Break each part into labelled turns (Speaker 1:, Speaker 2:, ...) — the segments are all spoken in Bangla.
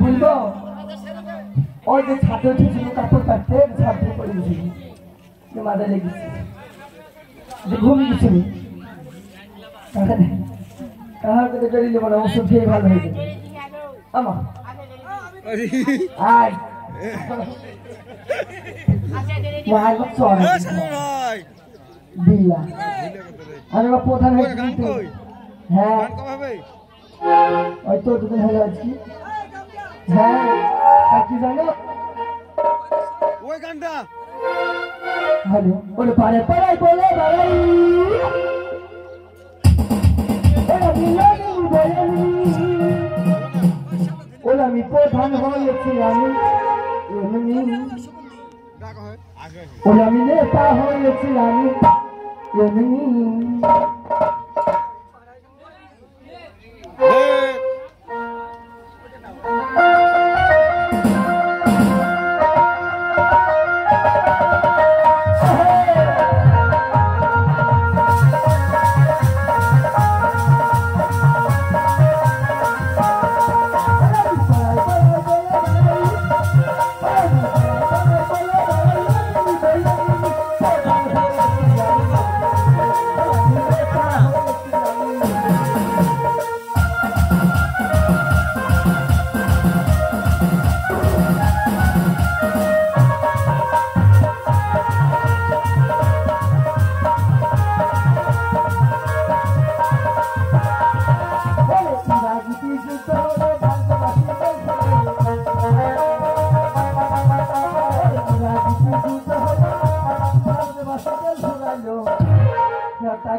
Speaker 1: বুঝলো ওই যে ছাদে উঠেছিল কাপড় কাটতে ছাদ দিয়ে পড়ে গেছিল মাথায় লেগেছে ঘুমিয়ে গেছিল কাহার কথা করিলে মানে ওষুধ খেয়ে ভালো হয়ে যাবে আমা আয় আমি প্রধান হ্যাঁ ওই তো দুদিন হয়ে যাচ্ছি হ্যাঁ কি জানো ওই গানটা হ্যালো বলে পারে পাড়াই বলে বাড়াই ওলা আমি প্রধান হয়েছি আমি ওলা আমি নেতা হয়েছি আমি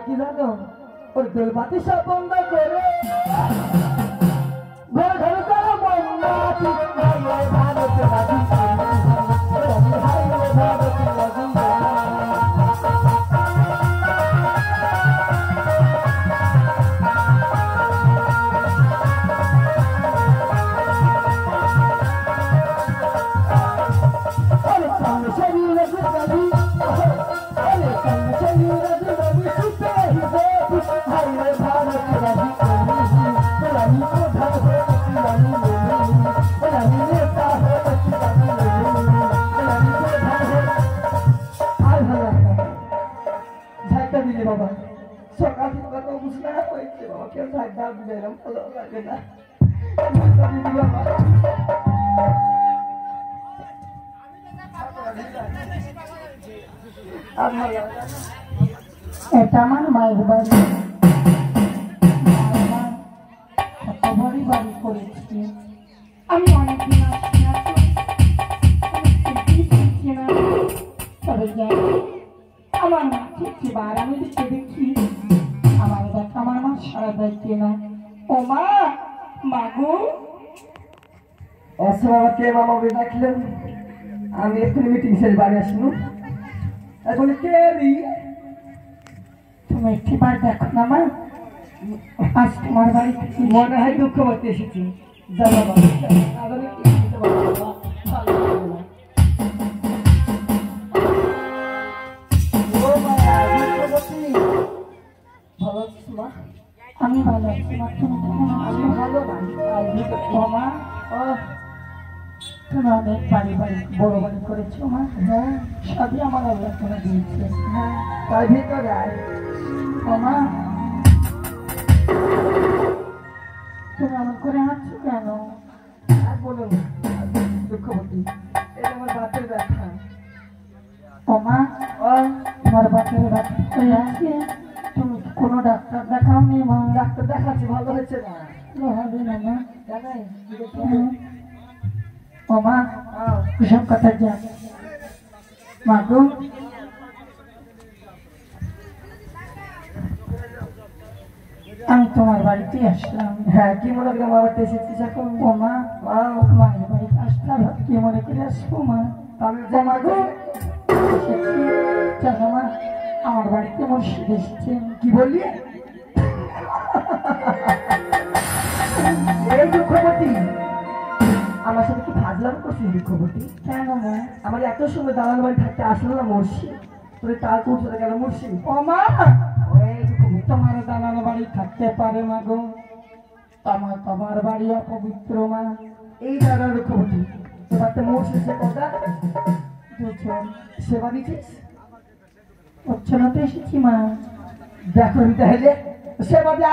Speaker 1: কি জানো ওর বেলবাতি সব বন্ধ করে ঘর ঘর করে মন্নাতি ভারত রাজি বাবা সকাল সকাল বুঝতে হয়েছে বাবা কেউ থাকবে এরকম ভালো লাগে না এটা আমার মায়ের বাড়ি বড় বাড়ি করেছি আমি অনেকদিন তবে যাই আমার মা ঠিক বার আমি দেখি আমার দেখ আমার মা সারা দায়িত্ব না ও মা মাগো এসে বাবা কে মামা বলে ডাকলেন আমি এক্ষুনি মিটিং সেরে বাড়ি আসবো এখন কে তুমি একটি বার দেখো না মা আজ তোমার বাড়ি মনে হয় দুঃখ করতে এসেছি যা বাবা আমি ভালো আছি আমি ভালো মা তুমি অনেক বাড়ি বাড়ি বড় বাড়ি করেছো মা হ্যাঁ সবই আমার আল্লাহ করে দিয়েছে হ্যাঁ তার ভিতরে মা তুমি এমন করে হাঁটছো কেন আর বলুন দুঃখবতী এটা আমার বাতের ব্যথা ও মা তোমার বাতের ব্যথা হয়ে আছে তুমি কোনো ডাক্তার দেখাওনি মা ডাক্তার দেখাচ্ছি ভালো হয়েছে না হবে না মা জানাই ও মা সব কথা যা মা গো আমি তোমার বাড়িতে আসলাম হ্যাঁ কি মনে করে আমার বাড়িতে এসেছিস এখন ও মা মায়ের বাড়িতে আসলাম কি মনে করে আসবো মা আমি মা গো জানো মা আমার বাড়িতে মুর্শিদ এসেছেন কি বললি এই দুঃখবতী আমার সাথে কি ফাজলাম করছিস দুঃখবতী? কেন মা? আমার এত সময় দালান বাড়ি থাকতে আসলো না মরছি, তোর তার করছো কেন মরছি? ও মা, তোমার দালান বাড়ি থাকতে পারে মা গো, তোমার বাড়ি অপবিত্র মা। এই দাদা দুঃখবতী, এবার তো মরছিস সে কথা সেবা দিচ্ছিস হচ্ছে না তো এসেছি মা। দেখো তাহলে সেবা দিয়ে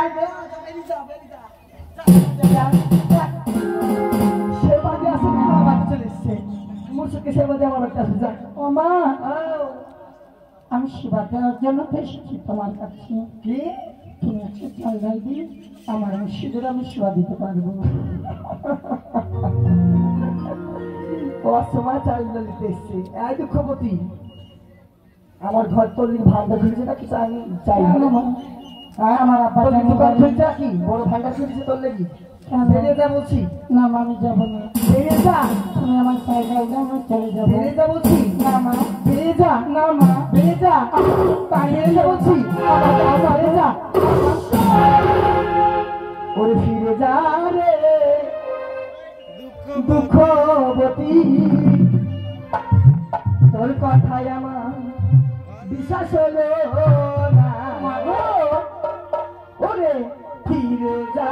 Speaker 1: সেবা দিয়ে আসে আমার বাড়ি চলে এসছে, মুর্শিদকে সেবা দিয়ে আমার বাড়িতে আসে। যা ও মা, আমি সেবা দেওয়ার জন্য তো এসেছি তোমার কাছে। কি তুমি একটু জায়গায় দিয়ে আমার মুর্শিদের আমি সেবা দিতে পারবো? অসময় চাল দিতে এসছে। এই দুঃখবতী, আমার ঘর তোর ভান্ডার খুলেছে নাকি? চাই আমার আব্বা দোকান খুলছে নাকি? বড় ভান্ডার খুলেছে তোর লেগে? বেরিয়ে যা বলছি। না মা, আমি যাবো না। বেরিয়ে যা, তুমি আমার জায়গায় যাও, আমি চলে যাবো। বেরিয়ে যা বলছি। না মা, বেরিয়ে যা। না মা, বেরিয়ে যা। বেরিয়ে যা বলছি। বেরিয়ে যা। ওরে ফিরে যা রে দুঃখবতী, তোর কথায় আমার বিশ্বাস হলো না। ওরে ফিরে যা।